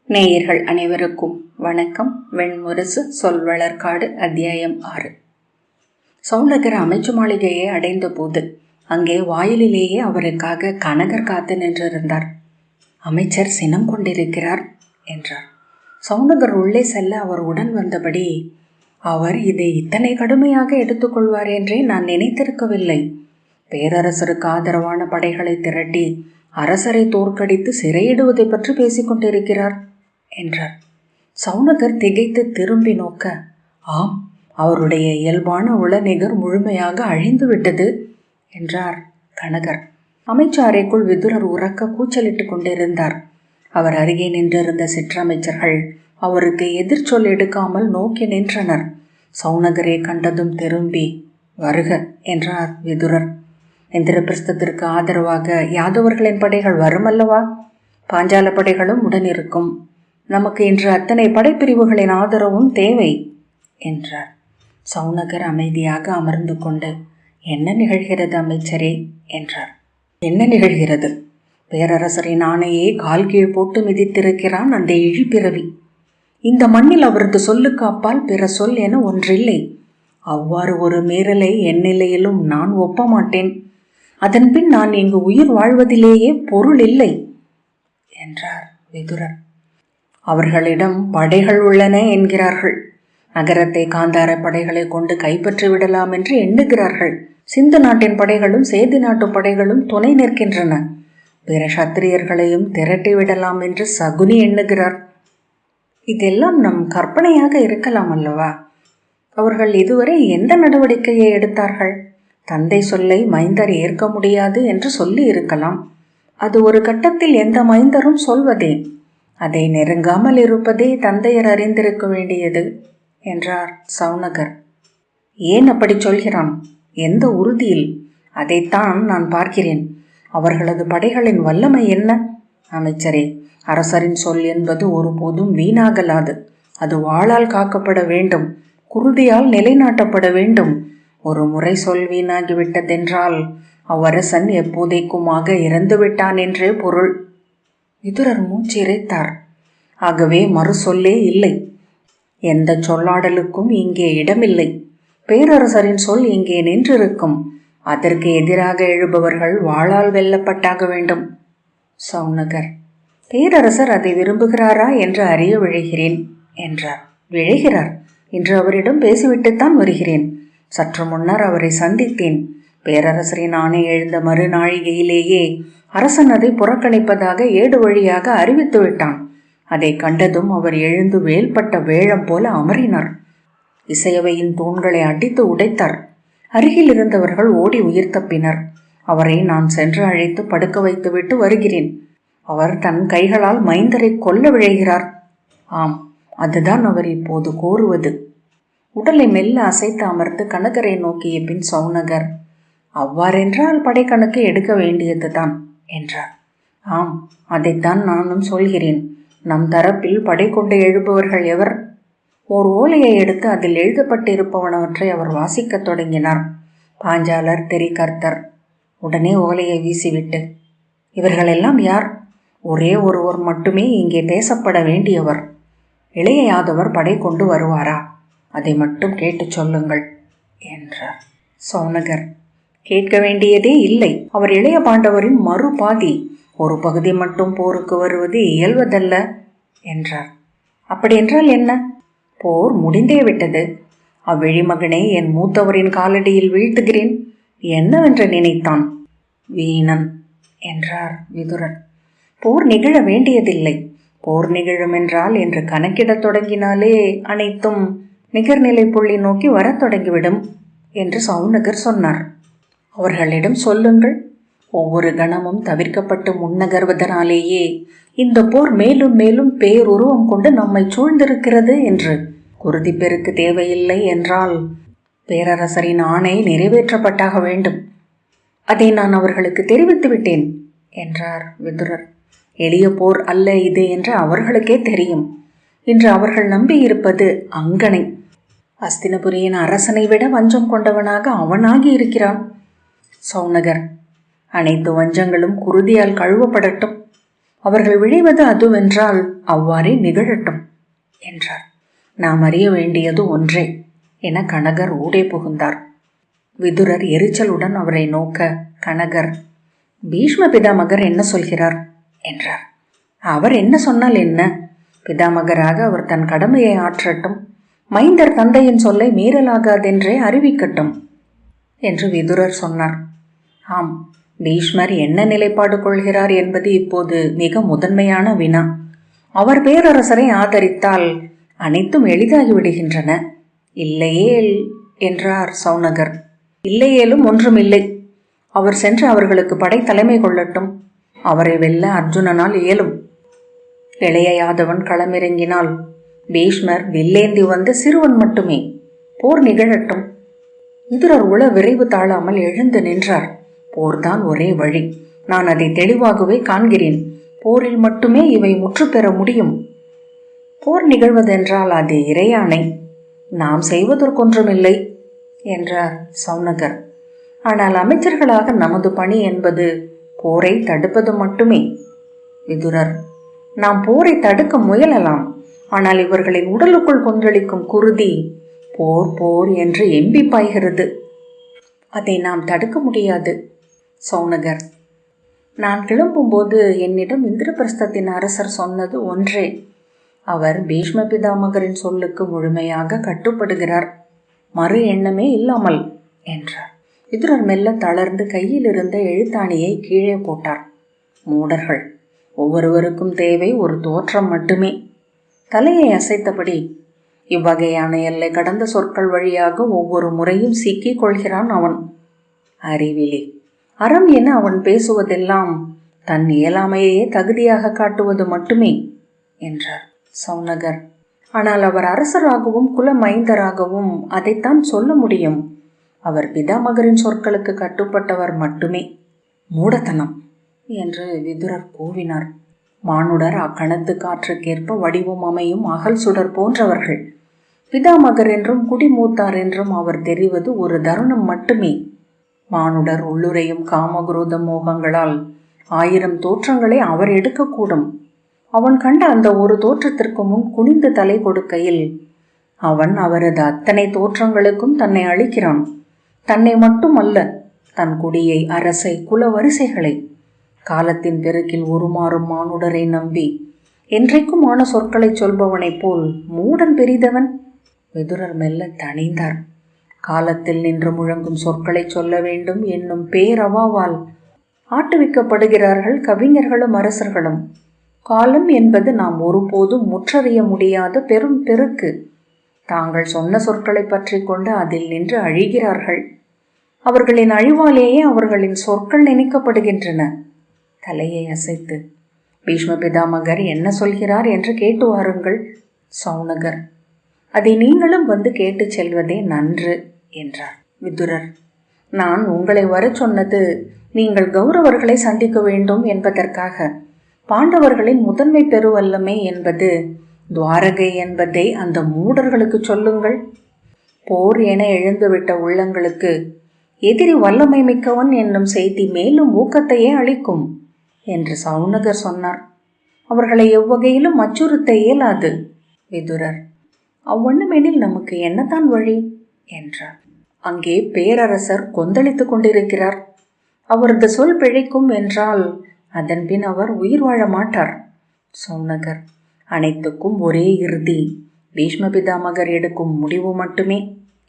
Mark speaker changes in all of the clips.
Speaker 1: நேயர்கள் அனைவருக்கும் வணக்கம். வெண்முரசு சொல்வளர்காடு அத்தியாயம் 6. சௌனகர் அமைச்சு மாளிகையை அடைந்த போது அங்கே வாயிலிலேயே அவருக்காக கனகர் காத்து நின்றிருந்தார். அமைச்சர் சினம் கொண்டிருக்கிறார் என்றார். சௌனகர் உள்ளே செல்ல அவர் உடன் வந்தபடி, அவர் இதை இத்தனை கடுமையாக எடுத்துக்கொள்வார் என்றே நான் நினைத்திருக்கவில்லை. பேரரசருக்கு ஆதரவான படைகளை திரட்டி அரசரை தோற்கடித்து சிறையிடுவதை பற்றி பேசிக்கொண்டிருக்கிறார் என்றார். சௌனகர் திகைத்து திரும்பி நோக்க, ஆம், அவருடைய இயல்பான உளநிகர் முழுமையாக அழிந்துவிட்டது என்றார் கனகர். அமைச்சு அறைக்குள் விதுரர் உறக்க கூச்சலிட்டு கொண்டிருந்தார். அவர் அருகே நின்றிருந்த சிற்றமைச்சர்கள் அவருக்கு எதிர்ச்சொல் எடுக்காமல் நோக்கி நின்றனர். சௌனகரை கண்டதும் திரும்பி, வருக என்றார் விதுரர். இந்திரபிரஸ்தத்திற்கு ஆதரவாக யாதவர்களின் படைகள் வருமல்லவா? பாஞ்சால படைகளும் உடனிருக்கும். நமக்கு இன்று அத்தனை படைப்பிரிவுகளின் ஆதரவும் தேவை என்றார். சௌனகர் அமைதியாக அமர்ந்து கொண்டு, என்ன நிகழ்கிறது அமைச்சரே என்றார். என்ன நிகழ்கிறது? பேரரசரின் ஆணையை கால் கீழ் போட்டு மிதித்திருக்கிறான் அந்த இழிப்பிறவி. இந்த மண்ணில் அவரது சொல்லுக்கு அப்பால் பிற சொல் என ஒன்றில்லை. அவ்வாறு ஒரு மீறலை என் நிலையிலும் நான் ஒப்ப மாட்டேன். அதன்பின் நான் இங்கு உயிர் வாழ்வதிலேயே பொருள் இல்லை என்றார் விதுரர். அவர்களிடம் படைகள் உள்ளன என்கிறார்கள். நகரத்தை காந்தார படைகளை கொண்டு கைப்பற்றி விடலாம் என்று எண்ணுகிறார்கள். சிந்து நாட்டின் படைகளும் சேதி நாட்டு படைகளும் துணை நிற்கின்றன. பிற சத்திரியர்களையும் திரட்டி விடலாம் என்று சகுனி எண்ணுகிறார். இதெல்லாம் நம் கற்பனையாக இருக்கலாம் அல்லவா? அவர்கள் இதுவரை எந்த நடவடிக்கையை எடுத்தார்கள்? தந்தை சொல்லை மைந்தர் ஏற்க முடியாது என்று சொல்லி இருக்கலாம். அது ஒரு கட்டத்தில் எந்த மைந்தரும் சொல்வதே. அதை நெருங்காமல் இருப்பதே தந்தையர் அறிந்திருக்க வேண்டியது என்றார் சௌனகர். ஏன் அப்படி சொல்கிறான்? எந்த உறுதியில்? அதைத்தான் நான் பார்க்கிறேன். அவர்களது படைகளின் வல்லமை என்ன? அமைச்சரே, அரசரின் சொல் என்பது ஒருபோதும் வீணாகலாது. அது வாளால் காக்கப்பட வேண்டும், குருதியால் நிலைநாட்டப்பட வேண்டும். ஒரு முறை சொல் வீணாகிவிட்டதென்றால் அவ்வரசன் எப்போதைக்குமாக இறந்துவிட்டான் என்றே பொருள். விதுரர் மூச்சிறைத்தார். ஆகவே மறு சொல்லே இல்லை. எந்த சொல்லாடலுக்கும் இங்கே இடமில்லை. பேரரசரின் சொல் இங்கே நின்றிருக்கும். அதற்கு எதிராக எழுபவர்கள் வாளால் வெல்லப்பட்டாக வேண்டும். சௌனகர், பேரரசர் அதை விரும்புகிறாரா என்று அறிய விழைகிறேன் என்றார். விழைகிறார். இன்று அவரிடம் பேசிவிட்டுத்தான் வருகிறேன். சற்று முன்னர் அவரை சந்தித்தேன். பேரரசரின் ஆணை எழுந்த மறுநாழிகையிலேயே அரசன் அதை புறக்கணிப்பதாக ஏடு வழியாக அறிவித்து விட்டான். அதை கண்டதும் அவர் எழுந்து வேல்பட்ட வேழம் போல அமரினார். இசையவையின் தூண்களை அடித்து உடைத்தார். அருகில் இருந்தவர்கள் ஓடி உயிர் தப்பினர். அவரை நான் சென்று அழைத்து படுக்க வைத்துவிட்டு வருகிறேன். அவர் தன் கைகளால் மைந்தரை கொல்ல விழைகிறார். ஆம், அதுதான் அவர் இப்போது கோருவது. உடலை மெல்ல அசைத்து அமர்ந்து கனகரை நோக்கிய பின் சௌனகர், அவ்வாறென்றால் படைக்கணக்கு எடுக்க வேண்டியதுதான் என்றார். ஆம், அதைத்தான் நானும் சொல்கிறேன். நம் தரப்பில் படை கொண்டு எழுபவர்கள் எவர்? ஓர் ஓலையை எடுத்து அதில் எழுதப்பட்டிருப்பவனவற்றை அவர் வாசிக்கத் தொடங்கினார். பாஞ்சாலர், தெரிகர்த்தர். உடனே ஓலையை வீசிவிட்டு, இவர்களெல்லாம் யார்? ஒரே ஒருவர் மட்டுமே இங்கே பேசப்பட வேண்டியவர். இளைய யாதவர் படை கொண்டு வருவாரா? அதை மட்டும் கேட்டு சொல்லுங்கள் என்றார். சௌனகர், கேட்க வேண்டியதே இல்லை. அவர் இளைய பாண்டவரின் மறுபாதி. ஒரு பகுதி மட்டும் போருக்கு வருவது இயல்வதல்ல என்றார். அப்படியென்றால் என்ன? போர் முடிந்தே விட்டது. அவ்விழிமகனை என் மூத்தவரின் காலடியில் வீழ்த்துகிறேன் என்னவென்று நினைத்தான்? வீணன் என்றார் விதுரர். போர் நிகழ வேண்டியதில்லை. போர் நிகழும் என்றால் என்று கணக்கிடத் தொடங்கினாலே அனைத்தும் நிகர்நிலை புள்ளி நோக்கி வரத் தொடங்கிவிடும் என்று சௌனகர் சொன்னார். அவர்களிடம் சொல்லுங்கள். ஒவ்வொரு கணமும் தவிர்க்கப்பட்டு முன்னகர்வதனாலேயே இந்த போர் மேலும் மேலும் பேருருவம் கொண்டு நம்மை சூழ்ந்திருக்கிறது என்று. குருதி பெருக்கு தேவையில்லை என்றால் பேரரசரின் ஆணை நிறைவேற்றப்பட்டாக வேண்டும். அதை நான் அவர்களுக்கு தெரிவித்து விட்டேன் என்றார் விதுரர். எளிய போர் அல்ல இது என்று அவர்களுக்கே தெரியும். இன்று அவர்கள் நம்பியிருப்பது அங்கனை. அஸ்தினபுரியின் அரசனை விட வஞ்சம் கொண்டவனாக அவனாகி இருக்கிறான். சௌனகர், அனைத்து வஞ்சங்களும் குருதியால் கழுவப்படட்டும். அவர்கள் விழைவது அதுவென்றால் அவ்வாறே நிகழட்டும் என்றார். நாம் அறிய வேண்டியது ஒன்றே என கனகர் ஊடே புகுந்தார். விதுரர் எரிச்சலுடன் அவரை நோக்க, கனகர், பீஷ்ம பிதாமகர் என்ன சொல்கிறார் என்றார். அவர் என்ன சொன்னால் என்ன? பிதாமகராக அவர் தன் கடமையை ஆற்றட்டும், மைந்தர் தந்தையின் சொல்லை மீறலாகாதென்றே அறிவிக்கட்டும் என்று விதுரர் சொன்னார். ஆம், பீஷ்மர் என்ன நிலைப்பாடு கொள்கிறார் என்பது இப்போது மிக முதன்மையான வினா. அவர் பேரரசரை ஆதரித்தால் அனைத்தும் எளிதாகிவிடுகின்றன. இல்லையேல் என்றார் சௌனகர். இல்லையேலும் ஒன்றுமில்லை. அவர் சென்று அவர்களுக்கு படை தலைமை கொள்ளட்டும். அவரை வெல்ல அர்ஜுனனால் இயலும். இளைய யாதவன் களமிறங்கினால் பீஷ்மர் வில்லேந்தி வந்த சிறுவன் மட்டுமே. போர் நிகழட்டும். விதுரர் உள விரைவு தாழாமல் எழுந்து நின்றார். போர்தான் ஒரே வழி. நான் அதை தெளிவாகவே காண்கிறேன். போரில் மட்டுமே இவை முற்று பெற முடியும். போர் நிகழ்வதென்றால் அது இறையாணை. நாம் செய்வதற்கொன்றுமில்லை என்றார் சௌனகர். ஆனால் அமைச்சர்களாக நமது பணி என்பது போரை தடுப்பது மட்டுமே. விதுரர், நாம் போரை தடுக்க முயலலாம். ஆனால் இவர்களின் உடலுக்குள் கொந்தளிக்கும் குருதி போர் போர் என்று எம்பி பாய்கிறது. அதை நாம் தடுக்க முடியாது. சௌனகர், நான் கிளம்பும்போது என்னிடம் இந்திரபிரஸ்தத்தின் அரசர் சொன்னது ஒன்றே. அவர் பீஷ்ம பிதாமகரின் சொல்லுக்கு முழுமையாக கட்டுப்படுகிறார். மறு எண்ணமே இல்லாமல் என்றார். விதுரர் மெல்ல தளர்ந்து கையில் இருந்த எழுத்தாணியை கீழே போட்டார். மூடர்கள், ஒவ்வொருவருக்கும் தேவை ஒரு தோற்றம் மட்டுமே. தலையை அசைத்தபடி, இவ்வகையான எல்லை கடந்த சொற்கள் வழியாக ஒவ்வொரு முறையும் சிக்கிக் கொள்கிறான் அவன். அறிவிலி. அறம் என அவன் பேசுவதெல்லாம் தன் இயலாமையே தகுதியாக காட்டுவது மட்டுமே என்றார் சௌனகர். ஆனால் அவர் அரசராகவும் குல மைந்தராகவும் அதைத்தான் சொல்ல முடியும். அவர் பிதாமகரின் சொற்களுக்கு கட்டுப்பட்டவர் மட்டுமே. மூடத்தனம் என்று விதுரர் கூவினார். மானுடர் அக்கணத்து காற்றுக்கேற்ப வடிவம் அமையும் அகல் சுடர் போன்றவர்கள். பிதாமகர் என்றும் குடிமூத்தார் என்றும் அவர் தெரிவது ஒரு தருணம் மட்டுமே. மானுடர் உள்ளுரையும் காமகுரோத மோகங்களால் 1000 தோற்றங்களை அவர் எடுக்கக்கூடும். அவன் கண்ட அந்த ஒரு தோற்றத்திற்கு முன் குனிந்து தலை கொடுக்கையில் அவன் அவரது அத்தனை தோற்றங்களுக்கும் தன்னை அளிக்கிறான். தன்னை மட்டும் அல்ல, தன் குடியை, அரசை, குல வரிசைகளை. காலத்தின் பெருக்கில் உருமாறும் மானுடரை நம்பி என்றைக்குமான சொற்களை சொல்பவனைப் போல் மூடன் பெரிதவன். விதுரர் மெல்ல தணிந்தார். காலத்தில் நின்று முழங்கும் சொற்களை சொல்ல வேண்டும் என்னும் பேரவாவால் ஆட்டுவிக்கப்படுகிறார்கள் கவிஞர்களும் அரசர்களும். காலம் என்பது நாம் ஒருபோதும் முற்றறிய முடியாத பெரும் பெருக்கு. தாங்கள் சொன்ன சொற்களை பற்றி கொண்டு அதில் நின்று அழிகிறார்கள். அவர்களின் அழிவாலேயே அவர்களின் சொற்கள் நினைக்கப்படுகின்றன. தலையை அசைத்து, பீஷ்ம பிதாமகர் என்ன சொல்கிறார் என்று கேட்டு வாருங்கள் சௌனகர். அதை நீங்களும் வந்து கேட்டு செல்வதே நன்று என்றார் விதுரர். நான் உங்களை வர சொன்னது நீங்கள் கௌரவர்களை சந்திக்க வேண்டும் என்பதற்காக. பாண்டவர்களின் முதன்மை பெருவல்லமை என்பது துவாரகை என்பதை அந்த மூடர்களுக்கு சொல்லுங்கள். போர் என எழுந்துவிட்ட உள்ளங்களுக்கு எதிரி வல்லமை மிக்கவன் என்னும் செய்தி மேலும் ஊக்கத்தையே அளிக்கும் என்று சௌனகர் சொன்னார். அவர்களை எவ்வகையிலும் அச்சுறுத்த இயலாது. விதுரர், அவ்வண்ணமெனில் நமக்கு என்னதான் வழி என்றார். அங்கே பேரரசர் கொந்தளித்து கொண்டிருக்கிறார். அவரது சொல் பிழைக்கும் என்றால் அதன் பின் அவர் உயிர் வாழ மாட்டார். சௌனகர், அனைத்துக்கும் ஒரே இறுதி பீஷ்ம பிதாமகர் எடுக்கும் முடிவு மட்டுமே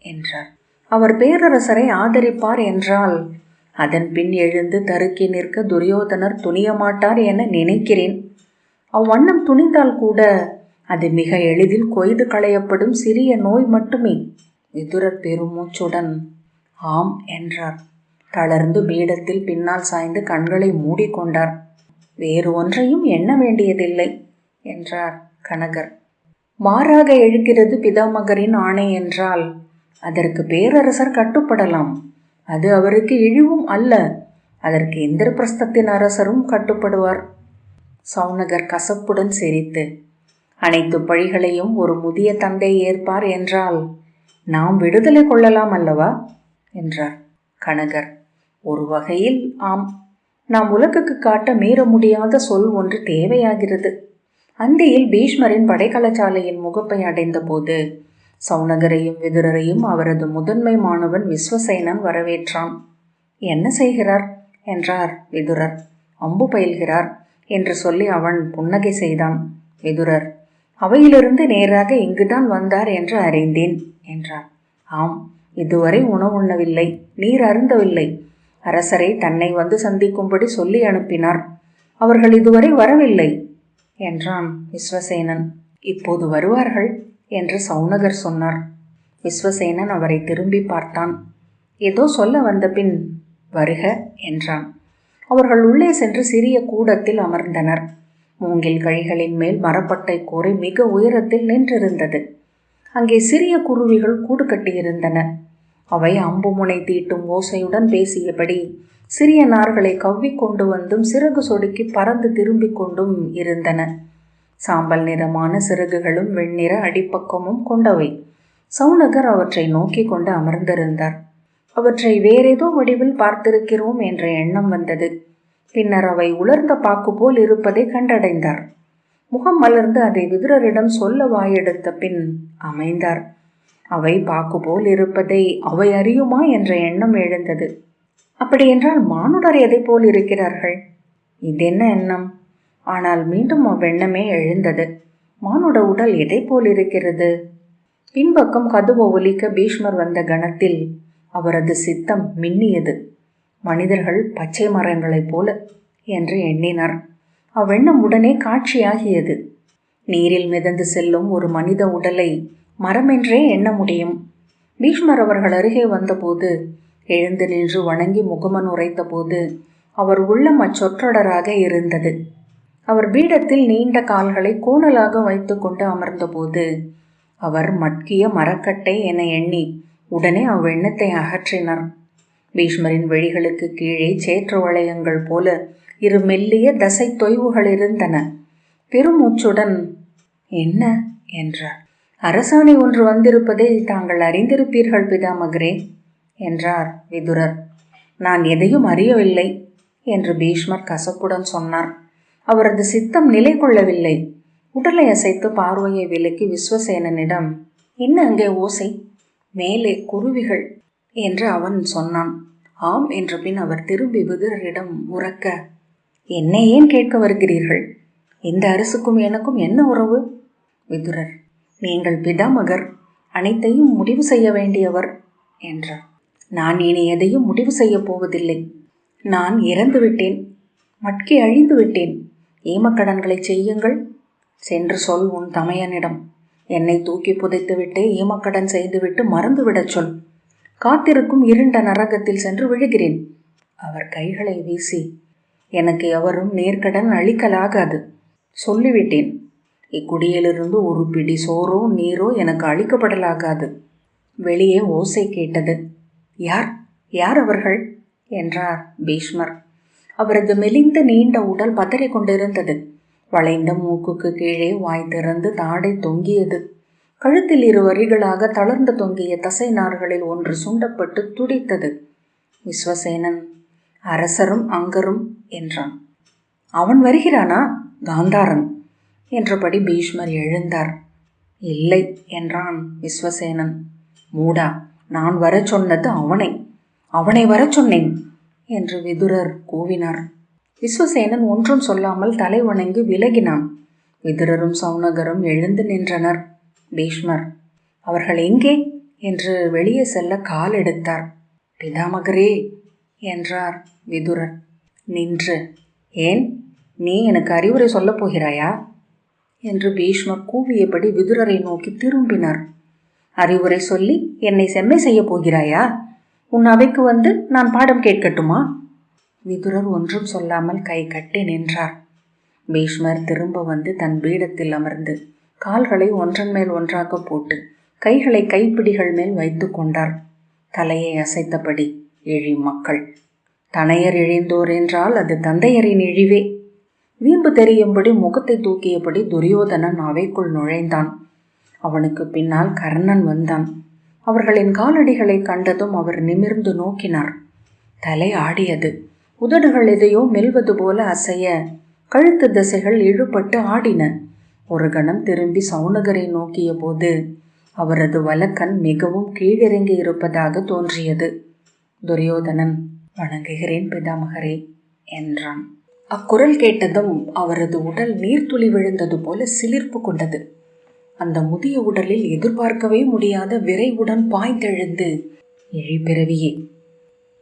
Speaker 1: என்றார். அவர் பேரரசரை ஆதரிப்பார் என்றால் அதன் பின் எழுந்து தருக்கி நிற்க துரியோதனர் துணிய மாட்டார் என நினைக்கிறேன். அவ்வண்ணம் துணிந்தால் கூட அது மிக எளிதில் கொய்து களையப்படும் சிறிய நோய் மட்டுமே. விதுரர் பெருமூச்சுடன் ஆம் என்றார். தளர்ந்து பீடத்தில் பின்னால் சாய்ந்து கண்களை மூடிக்கொண்டார். வேறு ஒன்றையும் எண்ண வேண்டியதில்லை என்றார் கனகர். மாறாக எழுகிறது பிதாமகரின் ஆணை என்றால் அதற்கு பேரரசர் கட்டுப்படலாம். அது அவருக்கு இழிவும் அல்ல. அதற்கு இந்திரபிரஸ்தத்தின் அரசரும் கட்டுப்படுவார். சௌனகர் கசப்புடன் சிரித்து, அனைத்து பழிகளையும் ஒரு முதிய தந்தை ஏற்பார் என்றால் நாம் விடுதலை கொள்ளலாம் அல்லவா என்றார். கனகர், ஒரு வகையில் ஆம். நாம் உலகுக்கு காட்ட மீற முடியாத சொல் ஒன்று தேவையாகிறது. அந்தியில் பீஷ்மரின் படைக்கலசாலையின் முகப்பை அடைந்த போது சௌனகரையும் விதுரரையும் அவரது முதன்மை மாணவன் விஸ்வசேனன் வரவேற்றான். என்ன செய்கிறார் என்றார் விதுரர். அம்பு பயில்கிறார் என்று சொல்லி அவன் புன்னகை செய்தான். விதுரர், அவையிலிருந்து நேராக இங்குதான் வந்தார் என்று அறிந்தேன் என்றார். ஆம், இதுவரை உணவுண்ணவில்லை, நீர் அருந்தவில்லை. அரசரை தன்னை வந்து சந்திக்கும்படி சொல்லி அனுப்பினார். அவர்கள் இதுவரை வரவில்லை என்றான் விஸ்வசேனன். இப்போது வருவார்கள் என்று சௌனகர் சொன்னார். விஸ்வசேனன் அவரை திரும்பி பார்த்தான். ஏதோ சொல்ல வந்த பின் வருக என்றான். அவர்கள் உள்ளே சென்று சிறிய கூடத்தில் அமர்ந்தனர். மூங்கில் கழிகளின் மேல் மரப்பட்டை கூரை மிக உயரத்தில் நின்றிருந்தது. அங்கே சிறிய குருவிகள் கூடு கட்டியிருந்தன. அவை அம்பு முனை தீட்டும் ஓசையுடன் பேசியபடி சிறிய நார்களை கவ்வி கொண்டு வந்தும் சிறகு சொடுக்கி பறந்து திரும்பிக் கொண்டும் இருந்தன. சாம்பல் நிறமான சிறகுகளும் வெண்ணிற அடிப்பக்கமும் கொண்டவை. சௌனகர் அவற்றை நோக்கி கொண்டு அமர்ந்திருந்தார். அவற்றை வேறேதோ வடிவில் பார்த்திருக்கிறோம் என்ற எண்ணம் வந்தது. பின்னர் அவை உலர்ந்த பாக்கு போல் இருப்பதை கண்டடைந்தார். முகம் மலர்ந்து அதை விதுரரிடம் சொல்ல வாயெடுத்த பின் அமைந்தார். அவை பாக்கு போல் இருப்பதை அவை அறியுமா என்ற எண்ணம் எழுந்தது. அப்படியென்றால் மானுடர் எதை போல் இருக்கிறார்கள்? இதென்ன எண்ணம்? ஆனால் மீண்டும் அவ்வெண்ணமே எழுந்தது. மானுட உடல் எதை போல் இருக்கிறது? பின்பக்கம் கதவு ஒலிக்க பீஷ்மர் வந்த கணத்தில் அவரது சித்தம் மின்னியது. மனிதர்கள் பச்சை மரங்களைப் போல என்று எண்ணினார். அவ்வெண்ணம் உடனே காட்சியாகியது. நீரில் மிதந்து செல்லும் ஒரு மனித உடலை மரமென்றே எண்ண முடியும். பீஷ்மர் அவர்கள் அருகே வந்தபோது எழுந்து நின்று வணங்கி முகமன் உரைத்த போது அவர் உள்ளம் அச்சொற்றொடராக இருந்தது. அவர் பீடத்தில் நீண்ட கால்களை கோணலாக வைத்து கொண்டு அமர்ந்தபோது அவர் மட்கிய மரக்கட்டை என எண்ணி உடனே அவ்வெண்ணத்தை அகற்றினார். பீஷ்மரின் வழிகளுக்கு கீழே சேற்று வளையங்கள் போல இரு மெல்லிய தசை தொய்வுகள் இருந்தன. பெருமூச்சுடன் என்ன என்றார். அரசாணை ஒன்று வந்திருப்பதை தாங்கள் அறிந்திருப்பீர்கள் பிதாமகரே என்றார் விதுரர். நான் எதையும் அறியவில்லை என்று பீஷ்மர் கசப்புடன் சொன்னார். அவரது சித்தம் நிலை கொள்ளவில்லை. உடலை அசைத்து பார்வையை விலக்கி விஸ்வசேனனிடம், என்ன அங்கே ஓசை? மேலே குருவிகள் என்று அவன் சொன்னான். ஆம் என்ற பின் அவர் திரும்பி விதுரரிடம் உரக்க, என்னை ஏன் கேட்க வருகிறீர்கள்? இந்த அரசுக்கும் எனக்கும் என்ன உறவு? விதுரர், நீங்கள் பிதாமகர், அனைத்தையும் முடிவு செய்ய வேண்டியவர் என்றார். நான் இனி எதையும் முடிவு செய்யப் போவதில்லை. நான் இறந்து விட்டேன், மட்கி அழிந்து விட்டேன். ஈமக்கடன்களை செய்யுங்கள். சென்று சொல் உன் தமையனிடம். என்னை தூக்கி புதைத்துவிட்டு ஈமக்கடன் செய்துவிட்டு மறந்துவிடச் சொல். காத்திருக்கும் இருண்ட நரகத்தில் சென்று விழுகிறேன். அவர் கைகளை வீசி, எனக்கு எவரும் நேர்கடன் அளிக்கலாகாது. சொல்லிவிட்டேன். இக்குடியிலிருந்து ஒரு பிடி சோறோ நீரோ எனக்கு அளிக்கப்படலாகாது. வெளியே ஓசை கேட்டது. யார் யார் அவர்கள் என்றார் பீஷ்மர். அவரது மெலிந்த நீண்ட உடல் பதறி கொண்டிருந்தது. வளைந்த மூக்குக்கு கீழே வாய் திறந்து தாடை தொங்கியது. கழுத்தில் இரு வரிகளாக தளர்ந்து தொங்கிய தசை நார்களில் ஒன்று சுண்டப்பட்டு துடித்தது. விஸ்வசேனன், அரசரும் அங்கரும் என்றான். அவன் வருகிறானா? காந்தாரன் என்றபடி பீஷ்மர் எழுந்தார். இல்லை என்றான் விஸ்வசேனன். மூடா, நான் வர சொன்னது அவனை, அவனை வர சொன்னேன் என்று விதுரர் கூவினார். விஸ்வசேனன் ஒன்றும் சொல்லாமல் தலை வணங்கி விலகினான். விதுரரும் சௌனகரும் எழுந்து நின்றனர். பீஷ்மர், அவர்கள் எங்கே என்று வெளியே செல்ல கால் எடுத்தார். பிதாமகரே என்றார் விதுரர் நின்று. ஏன், நீ எனக்கு அறிவுரை சொல்லப் போகிறாயா என்று பீஷ்மர் கூவியபடி விதுரரை நோக்கி திரும்பினார். அறிவுரை சொல்லி என்னை செம்மை செய்ய போகிறாயா? உன் அவைக்கு வந்து நான் பாடம் கேட்கட்டுமா? விதுரர் ஒன்றும் சொல்லாமல் கை கட்டி நின்றார். பீஷ்மர் திரும்ப வந்து தன் பீடத்தில் அமர்ந்து கால்களை ஒன்றன் மேல் ஒன்றாக போட்டு கைகளை கைப்பிடிகள் மேல் வைத்து கொண்டார். தலையை அசைத்தபடி, இழி மக்கள், தனையர் இழிந்தோர் என்றால் அது தந்தையரின் இழிவே. வீம்பு தெரியும்படி முகத்தை தூக்கியபடி துரியோதனன் அவைக்குள் நுழைந்தான். அவனுக்கு பின்னால் கர்ணன் வந்தான். அவர்களின் காலடிகளை கண்டதும் அவர் நிமிர்ந்து நோக்கினார். தலை ஆடியது. உதடுகள் எதையோ மெல்வது போல அசைய கழுத்து திசைகள் இழுபட்டு ஆடின. ஒரு கணம் திரும்பி சௌனகரை நோக்கிய போது அவரது வலக்கண் மிகவும் கீழிறங்கி இருப்பதாக தோன்றியது. துரியோதனன், வணங்குகிறேன் பிதாமகரே என்றான். அக்குரல் கேட்டதும் அவரது உடல் நீர்த்துளி விழுந்தது போல சிலிர்ப்பு கொண்டது. அந்த முதிய உடலில் எதிர்பார்க்கவே முடியாத விரைவுடன் பாய்ந்தெழுந்து, இழிபிறவியே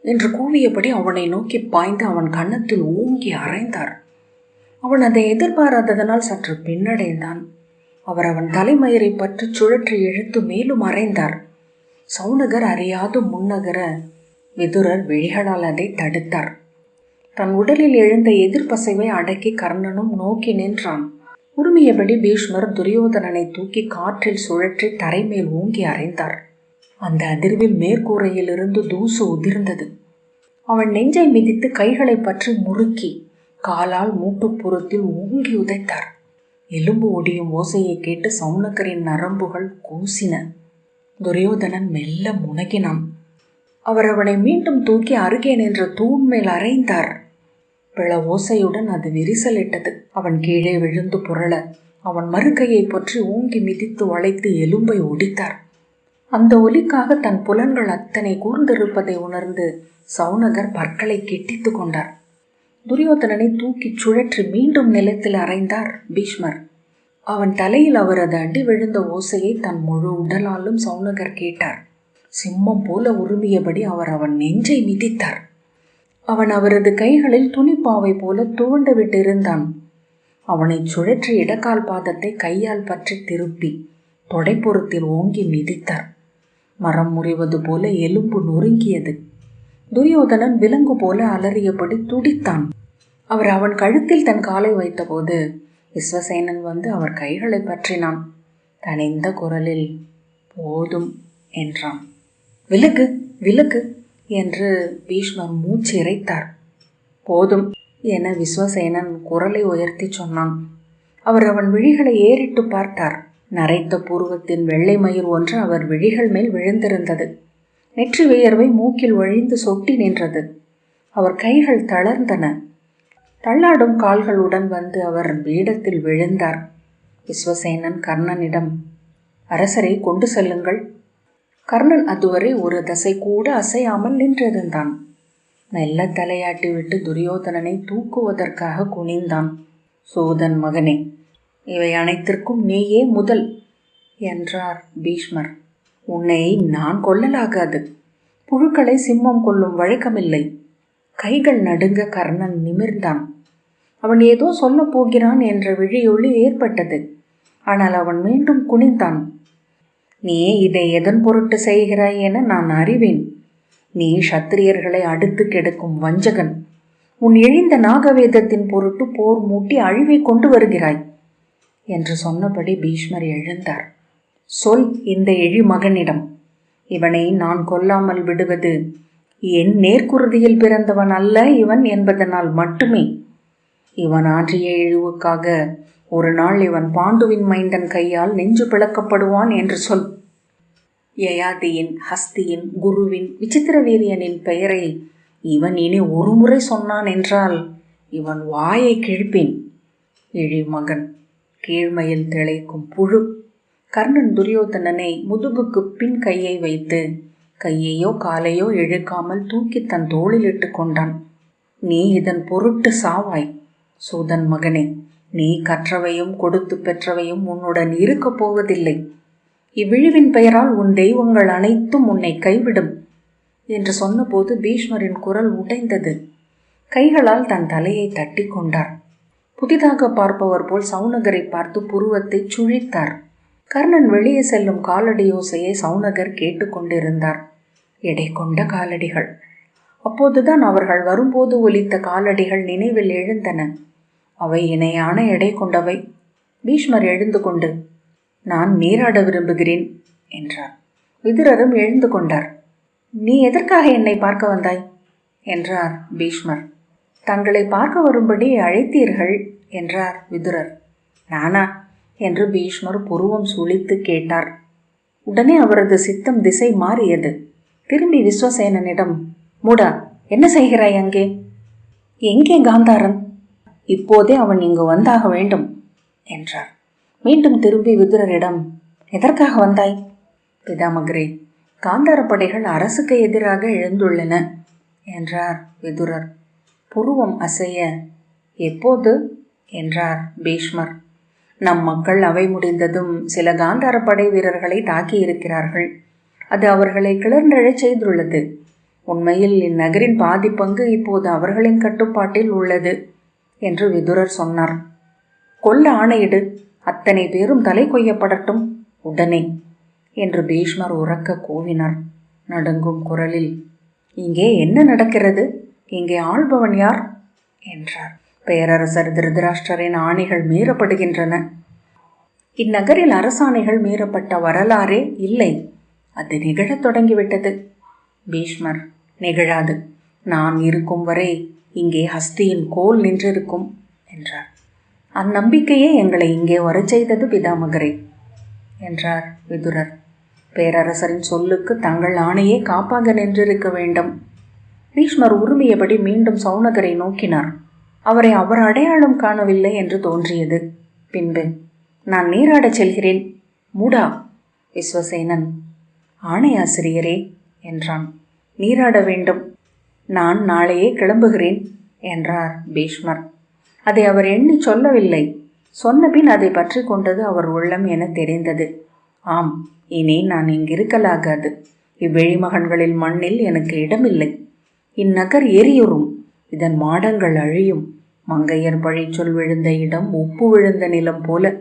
Speaker 1: என்று கூவியபடி அவனை நோக்கி பாய்ந்து அவன் கன்னத்தில் ஓங்கி அறைந்தார். அவன் அதை எதிர்பாராததனால் சற்று பின்னடைந்தான். அவர் அவன் தலைமயிரை பற்றி சுழற்றி இழுத்து மேலும் அறைந்தார். சௌனகர் அறியாது முன்னகர விதுரர் விழிகளால் அதை தடுத்தார். தன் உடலில் எழுந்த எதிர்ப்பசைவை அடக்கி கர்ணனும் நோக்கி நின்றான். உரிமையபடி பீஷ்மர் துரியோதனனை தூக்கி காற்றில் சுழற்றி தரைமேல் ஓங்கி அறைந்தார். அந்த அதிர்வில் மேற்கூரையிலிருந்து தூசு உதிர்ந்தது. அவன் நெஞ்சை மிதித்து கைகளை பற்றி முறுக்கி காலால் மூட்டுப்புறத்தில் ஓங்கி உதைத்தார். எலும்பு ஒடியும் ஓசையை கேட்டு சௌனகரின் நரம்புகள் கூசின. துரியோதனன் மெல்ல முனகினான். அவர் அவனை மீண்டும் தூக்கி அருகே நின்ற தூண் மேல் அறைந்தார். பிள ஓசையுடன் அது விரிசலிட்டது. அவன் கீழே விழுந்து புரள அவன் மறுகையை பற்றி ஓங்கி மிதித்து வளைத்து எலும்பை ஒடித்தார். அந்த ஒலிக்காக தன் புலன்கள் அத்தனை கூர்ந்திருப்பதை உணர்ந்து சௌனகர் பற்களை கெட்டித்து கொண்டார். துரியோதனனை தூக்கி சுழற்றி மீண்டும் நிலத்தில் அறைந்தார் பீஷ்மர். அவன் தலையில் அவரது அடி விழுந்த ஓசையை தன் முழு உடலாலும் சௌனகர் கேட்டார். சிம்மம் போல உருமியபடி அவர் அவன் நெஞ்சை மிதித்தார். அவன் அவரது கைகளில் துணிப்பாவை போல துவண்டு விட்டிருந்தான். அவனை சுழற்றி இடக்கால் பாதத்தை கையால் பற்றி திருப்பி தொடைப்புறத்தில் ஓங்கி மிதித்தார். மரம் முறிவது போல எலும்பு நொறுங்கியது. துரியோதனன் விலங்கு போல அலறியபடி துடித்தான். அவர் அவன் கழுத்தில் தன் காலை வைத்தபோது விஸ்வசேனன் வந்து அவர் கைகளை பற்றினான். தனிந்த குரலில், போதும் என்றான். விலகு விலகு என்று பீஷ்மர் மூச்சு இறைத்தார். போதும் என விஸ்வசேனன் குரலை உயர்த்தி சொன்னான். அவர் அவன் விழிகளை ஏறிட்டு பார்த்தார். நரைத்த பூர்வத்தின் வெள்ளை மயிர் ஒன்று அவர் விழிகள் மேல் விழுந்திருந்தது. நெற்றி வியர்வை மூக்கில் வழிந்து சொட்டி நின்றது. அவர் கைகள் தளர்ந்தன. தள்ளாடும் கால்களுடன் வந்து அவர் பீடத்தில் விழுந்தார். விஸ்வசேனன் கர்ணனிடம், அரசரை கொண்டு செல்லுங்கள். கர்ணன் அதுவரை ஒரு தசை கூட அசையாமல் நின்றிருந்தான். மெல்ல தலையாட்டி விட்டு துரியோதனனை தூக்குவதற்காக குனிந்தான். சூதன் மகனே, இவை அனைத்திற்கும் நீயே முதல் என்றார் பீஷ்மர். உன்னை நான் கொல்லலாகாது. புழுக்களை சிம்மம் கொல்லும் வழக்கமில்லை. கைகள் நடுங்க கர்ணன் நிமிர்ந்தான். அவன் ஏதோ சொல்ல போகிறான் என்ற விழியொளி ஏற்பட்டது. ஆனால் அவன் மீண்டும் குனிந்தான். நீ இதை எதன் பொருட்டு செய்கிறாய் என நான் அறிவேன். நீ சத்திரியர்களை அடுத்து கெடுக்கும் வஞ்சகன். உன் இழிந்த நாகவேதத்தின் பொருட்டு போர் மூட்டி அழிவை கொண்டு வருகிறாய் என்று சொன்னபடி பீஷ்மர் எழுந்தார். சொல் இந்த எழி மகனிடம், இவனை நான் கொல்லாமல் விடுவது என் நேர்குருதியில் பிறந்தவன் அல்ல இவன் என்பதனால் மட்டுமே. இவன் ஆற்றிய இழிவுக்காக ஒரு நாள் இவன் பாண்டுவின் மைந்தன் கையால் நெஞ்சு பிளக்கப்படுவான் என்று சொல். யயாதியின், ஹஸ்தியின், குருவின், விசித்திர வீரியனின் பெயரை இவன் இனி ஒரு முறை சொன்னான் என்றால் இவன் வாயை கிழிப்பேன். இழி மகன், கீழ்மையில் திளைக்கும் புழு. கர்ணன் துரியோதனனை முதுகுக்கு பின் கையை வைத்து கையையோ காலையோ இழுக்காமல் தூக்கி தன் தோளில் இட்டு கொண்டான். நீ இதன் பொருட்டு சாவாய். சூதன் மகனே, நீ கற்றவையும் கொடுத்து பெற்றவையும் உன்னுடன் இருக்கப் போவதில்லை. இவ்விழிவின் பெயரால் உன் தெய்வங்கள் அனைத்தும் உன்னை கைவிடும் என்று சொன்னபோது பீஷ்மரின் குரல் உடைந்தது. கைகளால் தன் தலையை தட்டி கொண்டார். புதிதாக பார்ப்பவர் போல் சௌனகரை பார்த்து புருவத்தை சுழித்தார். கர்ணன் வெளியே செல்லும் காலடி யோசையை சௌனகர் கேட்டுக்கொண்டிருந்தார். எடை கொண்ட காலடிகள். அப்போதுதான் அவர்கள் வரும்போது ஒலித்த காலடிகள் நினைவில் எழுந்தன. அவை இணையான எடை கொண்டவை. பீஷ்மர் எழுந்து கொண்டு, நான் நீராட விரும்புகிறேன் என்றார். விதுரரும் எழுந்து கொண்டார். நீ எதற்காக என்னை பார்க்க வந்தாய் என்றார் பீஷ்மர். தங்களை பார்க்க வரும்படி அழைத்தீர்கள் என்றார் விதுரர். நானா என்று பீஷ்மர் புருவம் சுளித்து கேட்டார். உடனே அவரது சித்தம் திசை மாறியது. திரும்பி விஸ்வசேனனிடம், மூடா, என்ன செய்கிறாய் அங்கே எங்கே காந்தாரன்? இப்போதே அவன் இங்கு வந்தாக வேண்டும் என்றார். மீண்டும் திரும்பி விதுரரிடம், எதற்காக வந்தாய்? பிதாமகரே, காந்தார படைகள் அரசுக்கு எதிராக எழுந்துள்ளன என்றார் விதுரர். புருவம் அசைய, எப்போது என்றார் பீஷ்மர். நம் மக்கள் அவை முடிந்ததும் சில காந்தார படை வீரர்களை தாக்கி இருக்கிறார்கள். அது அவர்களை கிளர்ந்தெழச் செய்துள்ளது. உண்மையில் இந்நகரின் பாதி பங்கு இப்போது அவர்களின் கட்டுப்பாட்டில் உள்ளது என்று விதுரர் சொன்னார். கொல்ல ஆணையிடு, அத்தனை பேரும் தலை கொய்யப்படட்டும் உடனே என்று பீஷ்மர் உரக்க கூவினார். நடுங்கும் குரலில், இங்கே என்ன நடக்கிறது? இங்கே ஆள்பவன் யார் என்றார். பேரரசர் திருதராஷ்டிரரின் ஆணைகள் மீறப்படுகின்றன. இந்நகரில் அரசாணைகள் மீறப்பட்ட வரலாறே இல்லை. அது நிகழத் தொடங்கிவிட்டது. பீஷ்மர், நிகழாது. நான் இருக்கும் வரை இங்கே ஹஸ்தியின் கோல் நின்றிருக்கும் என்றார். அந்நம்பிக்கையே எங்களை இங்கே வரச் செய்தது பிதாமகரே என்றார் விதுரர். பேரரசரின் சொல்லுக்கு தங்கள் ஆணையே காப்பாக நின்றிருக்க வேண்டும். பீஷ்மர் உருமியபடி மீண்டும் சௌனகரை நோக்கினார். அவரை அவர் அடையாளம் காணவில்லை என்று தோன்றியது. பின்பு, நான் நீராடச் செல்கிறேன், மூடா. விஸ்வசேனன், ஆணையாசிரியரே என்றான். நீராட வேண்டும். நான் நாளையே கிளம்புகிறேன் என்றார் பீஷ்மர். அதை அவர் எண்ணி சொல்லவில்லை. சொன்னபின் அதை பற்றி கொண்டது அவர் உள்ளம் என தெரிந்தது. ஆம், இனி நான் இங்கிருக்கலாகாது. இவ்வெழிமகன்களில் மண்ணில் எனக்கு இடமில்லை. இந்நகர் எரியுறும், இதன் மாடங்கள் அழியும். மங்கையர் பழிச்சொல் விழுந்த இடம் உப்பு விழுந்த நிலம் போல.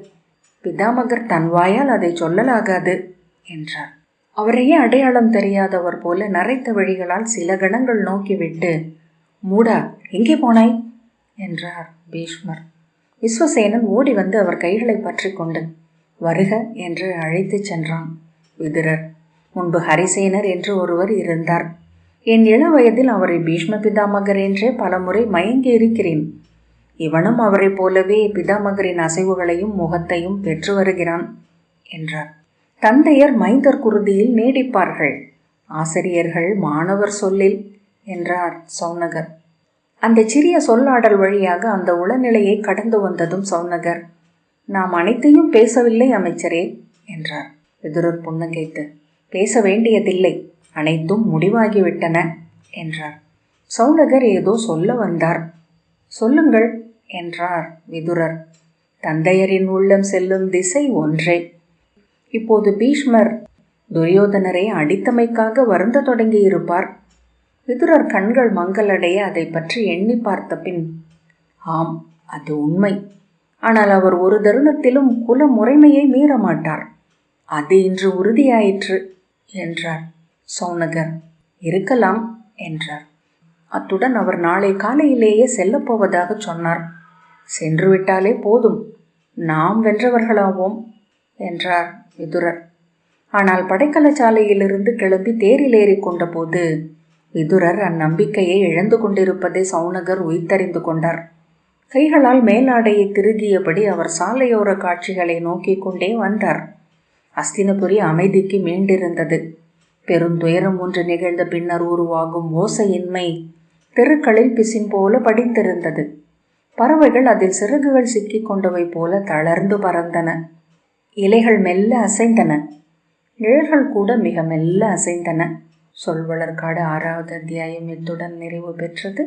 Speaker 1: பிதாமகர் தன் வாயால் அதை சொல்லலாகாது என்றார். அவரையே அடையாளம் தெரியாதவர் போல நரைத்த வழிகளால் சில கணங்கள் நோக்கிவிட்டு, மூடா, எங்கே போனாய் என்றார் பீஷ்மர். விஸ்வசேனன் ஓடி வந்து அவர் கைகளை பற்றி கொண்டு வருக என்று அழைத்து சென்றான். விதுரர், முன்பு ஹரிசேனர் என்று ஒருவர் இருந்தார். என் இள வயதில் அவரை பீஷ்ம பிதாமகர் என்றே பலமுறை மயங்கி இருக்கிறேன். இவனும் அவரை போலவே பிதாமகரின் அசைவுகளையும் முகத்தையும் பெற்று வருகிறான் என்றார். தந்தையர் மைந்தர் குருதியில் நீடிப்பார்கள், ஆசிரியர்கள் மாணவர் சொல்லில் என்றார் சௌனகர். அந்த சிறிய சொல்லாடல் வழியாக அந்த உளநிலையை கடந்து வந்ததும் சௌனகர், நாம் அனைத்தையும் பேசவில்லை அமைச்சரே என்றார். விதுரர் புன்னகைத்து, பேச வேண்டியதில்லை, அனைத்தும் முடிவாகிவிட்டன என்றார். சௌனகர் ஏதோ சொல்ல வந்தார். சொல்லுங்கள் என்றார் விதுரர். தந்தையரின் உள்ளம் செல்லும் திசை ஒன்றே. இப்போது பீஷ்மர் துரியோதனரை அடித்தமைக்காக வருந்த தொடங்கி இருப்பார். விதுரர் கண்கள் மங்களடைய அதை பற்றி எண்ணி பார்த்த பின், ஆம், அது உண்மை. ஆனால் அவர் ஒரு தருணத்திலும் குல முறைமையை மீற மாட்டார். அது இன்று உறுதியாயிற்று என்றார். சௌனகர், இருக்கலாம் என்றார். அத்துடன் அவர் நாளை காலையிலேயே செல்லப்போவதாக சொன்னார். சென்று விட்டாலே போதும், நாம் வென்றவர்களாவோம் என்றார் விதுரர். ஆனால் படைக்கலசாலையிலிருந்து கிளம்பி தேரில் ஏறி கொண்ட போது விதுரர் அந்நம்பிக்கையை இழந்து கொண்டிருப்பதை சௌனகர் உய்தறிந்து கொண்டார். கைகளால் மேலாடையை திருகியபடி அவர் சாலையோர காட்சிகளை நோக்கி கொண்டே வந்தார். அஸ்தினபுரி அமைதிக்கு மீண்டிருந்தது. பெருந்துயரம் ஒன்று நிகழ்ந்த பின்னர் உருவாகும் ஓசையின்மை தெருக்களில் பிசின் போல படிந்திருந்தது. பறவைகள் அதில் சிறகுகள் சிக்கிக் கொண்டவை போல தளர்ந்து பறந்தன. இலைகள் மெல்ல அசைந்தன. நிழல்கள் கூட மிக மெல்ல அசைந்தன. சொல்வளர்காடு 6வது அத்தியாயம் இத்துடன் நிறைவு பெற்றது.